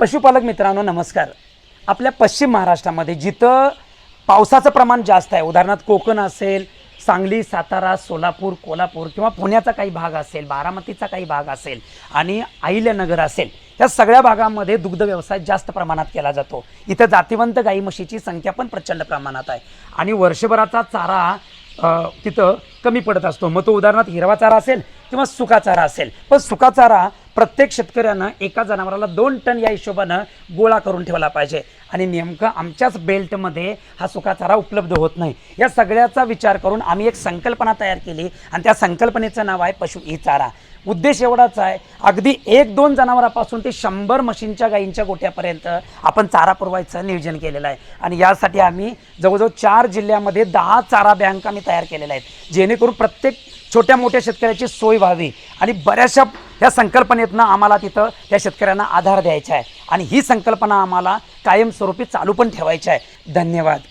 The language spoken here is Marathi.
पशुपालक मित्रांनो नमस्कार। आपल्या पश्चिम महाराष्ट्रामध्ये जिथं पावसाचं प्रमाण जास्त आहे, उदाहरणार्थ कोकण असेल, सांगली, सातारा, सोलापूर, कोल्हापूर किंवा पुण्याचा काही भाग असेल, बारामतीचा काही भाग असेल आणि अहिल्यानगर असेल, या सगळ्या भागामध्ये दुग्ध व्यवसाय जास्त प्रमाणात केला जातो। इथं जातिवंत गाई म्हशीची संख्या पण प्रचंड प्रमाणात आहे आणि वर्षभराचा चारा तिथं कमी पडत असतो। मग तो उदाहरणार्थ हिरवा चारा असेल किंवा सुका चारा असेल, पण सुका चारा प्रत्येक शेतकऱ्यानं एका जनावराला 2 टन या हिशोबानं गोळा करून ठेवला पाहिजे आणि नेमकं आमच्याच बेल्टमध्ये हा सुका चारा उपलब्ध होत नाही। या सगळ्याचा विचार करून आम्ही एक संकल्पना तयार केली आणि त्या संकल्पनेचं नाव आहे पशु ई चारा। उद्देश एवढाच आहे, अगदी 1-2 जनावरांपासून ते 100 म्हशींच्या गायींच्या गोट्यापर्यंत आपण चारा पुरवायचं नियोजन केलेलं आहे आणि यासाठी आम्ही जवळजवळ 4 जिल्ह्यामध्ये 10 चारा बँक आम्ही तयार केलेल्या आहेत, जेणेकरून प्रत्येक छोट्या मोठ्या शेतकऱ्याची सोय व्हावी आणि बऱ्याचशा या संकल्पनेतनं आम्हाला तिथं त्या शेतकऱ्यांना आधार द्यायचा आहे आणि ही संकल्पना आम्हाला कायमस्वरूपी चालू पण ठेवायची आहे। धन्यवाद।